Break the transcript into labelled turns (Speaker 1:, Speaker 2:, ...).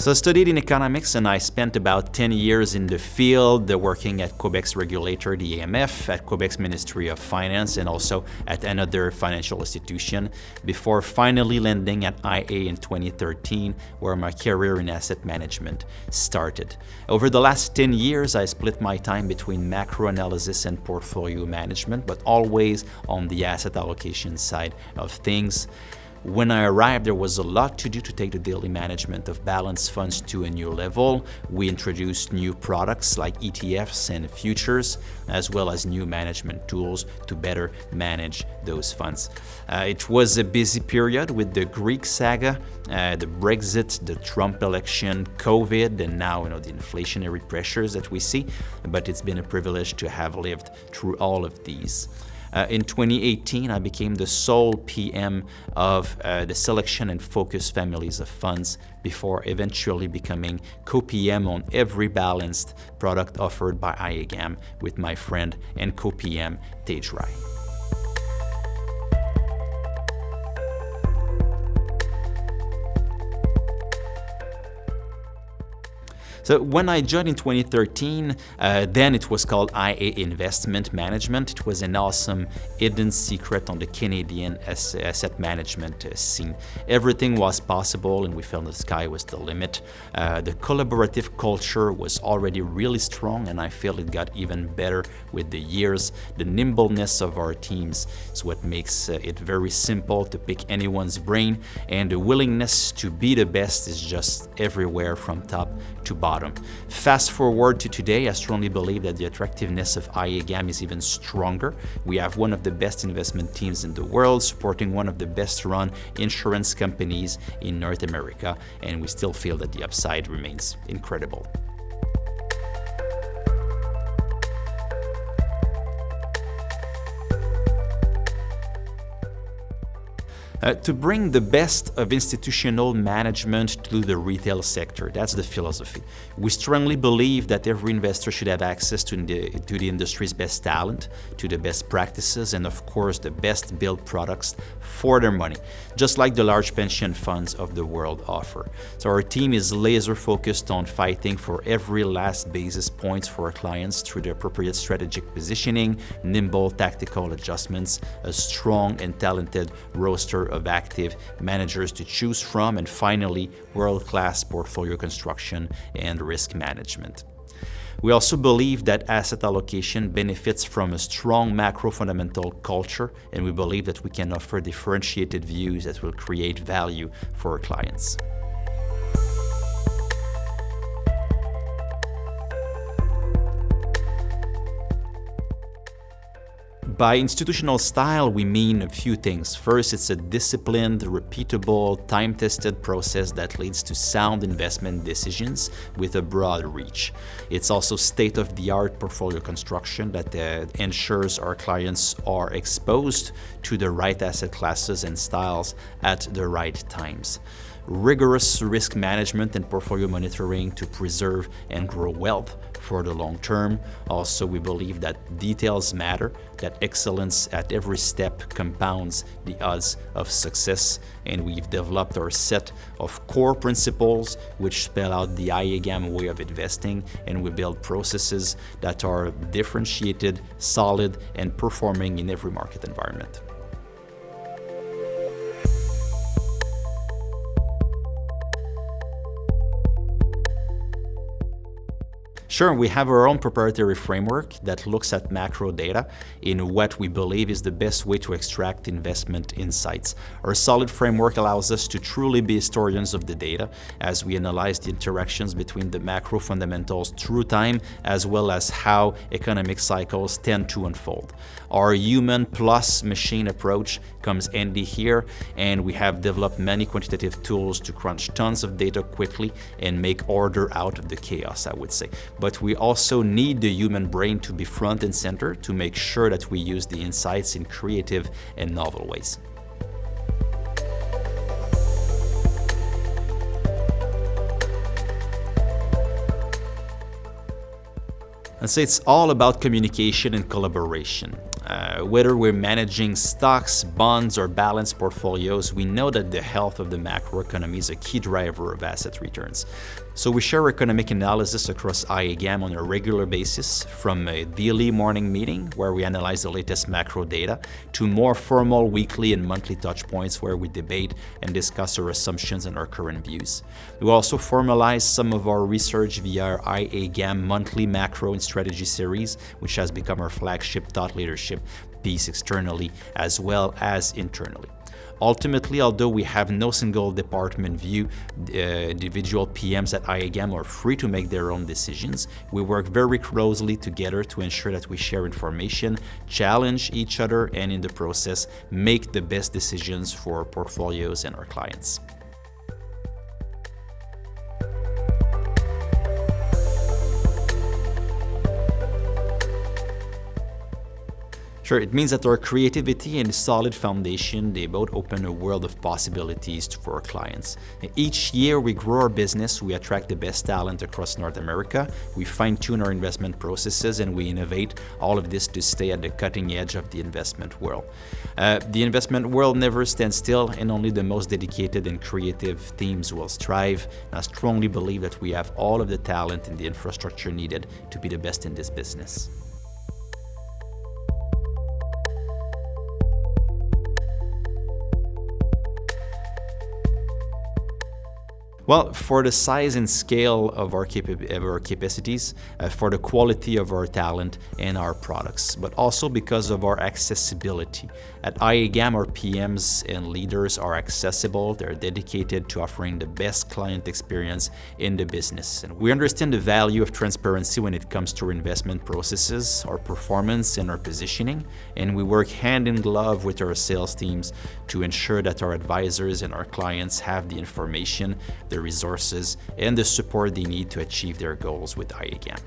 Speaker 1: So I studied in economics and I spent about 10 years in the field working at Quebec's regulator, the AMF, at Quebec's Ministry of Finance, and also at another financial institution before finally landing at IA in 2013, where my career in asset management started. Over the last 10 years, I split my time between macro analysis and portfolio management, but always on the asset allocation side of things. When I arrived, there was a lot to do to take the daily management of balanced funds to a new level. We introduced new products like ETFs and futures, as well as new management tools to better manage those funds. It was a busy period with the Greek saga, the Brexit, the Trump election, COVID, and now the inflationary pressures that we see. But it's been a privilege to have lived through all of these. In 2018, I became the sole PM of the selection and focus families of funds before eventually becoming co-PM on every balanced product offered by iAGAM with my friend and co-PM Tej Rai. So when I joined in 2013, then it was called IA Investment Management. It was an awesome hidden secret on the Canadian asset management scene. Everything was possible and we felt the sky was the limit. The collaborative culture was already really strong and I feel it got even better with the years. The nimbleness of our teams is what makes it very simple to pick anyone's brain, and the willingness to be the best is just everywhere from top to bottom. Fast forward to today, I strongly believe that the attractiveness of iAGAM is even stronger. We have one of the best investment teams in the world, supporting one of the best run insurance companies in North America, and we still feel that the upside remains incredible. To bring the best of institutional management to the retail sector. That's the philosophy. We strongly believe that every investor should have access to the industry's best talent, to the best practices, and of course the best built products for their money, just like the large pension funds of the world offer. So our team is laser focused on fighting for every last basis points for our clients through the appropriate strategic positioning, nimble tactical adjustments, a strong and talented roster of active managers to choose from, and finally, world-class portfolio construction and risk management. We also believe that asset allocation benefits from a strong macro fundamental culture, and we believe that we can offer differentiated views that will create value for our clients. By institutional style, we mean a few things. First, it's a disciplined, repeatable, time-tested process that leads to sound investment decisions with a broad reach. It's also state-of-the-art portfolio construction that ensures our clients are exposed to the right asset classes and styles at the right times. Rigorous risk management and portfolio monitoring to preserve and grow wealth for the long term. Also, we believe that details matter, that excellence at every step compounds the odds of success, and we've developed our set of core principles which spell out the iAGAM way of investing, and we build processes that are differentiated, solid, and performing in every market environment. Sure, we have our own proprietary framework that looks at macro data in what we believe is the best way to extract investment insights. Our solid framework allows us to truly be historians of the data as we analyze the interactions between the macro fundamentals through time, as well as how economic cycles tend to unfold. Our human plus machine approach comes handy here, and we have developed many quantitative tools to crunch tons of data quickly and make order out of the chaos, I would say. But we also need the human brain to be front and center to make sure that we use the insights in creative and novel ways. I'd say it's all about communication and collaboration. Whether we're managing stocks, bonds, or balanced portfolios, we know that the health of the macroeconomy is a key driver of asset returns. So we share economic analysis across iAGAM on a regular basis, from a daily morning meeting where we analyze the latest macro data to more formal weekly and monthly touch points where we debate and discuss our assumptions and our current views. We also formalize some of our research via our iAGAM monthly macro and strategy series, which has become our flagship thought leadership piece externally as well as internally. Ultimately, although we have no single department view, individual PMs at iAGAM are free to make their own decisions. We work very closely together to ensure that we share information, challenge each other, and in the process, make the best decisions for our portfolios and our clients. Sure, it means that our creativity and solid foundation, they both open a world of possibilities for our clients. Each year we grow our business, we attract the best talent across North America, we fine-tune our investment processes, and we innovate all of this to stay at the cutting edge of the investment world. The investment world never stands still, and only the most dedicated and creative teams will strive. And I strongly believe that we have all of the talent and the infrastructure needed to be the best in this business. Well, for the size and scale of our capacities, for the quality of our talent and our products, but also because of our accessibility. At iAGAM, our PMs and leaders are accessible, they're dedicated to offering the best client experience in the business. And we understand the value of transparency when it comes to our investment processes, our performance, and our positioning, and we work hand in glove with our sales teams to ensure that our advisors and our clients have the information, the resources, and the support they need to achieve their goals with iAGAM.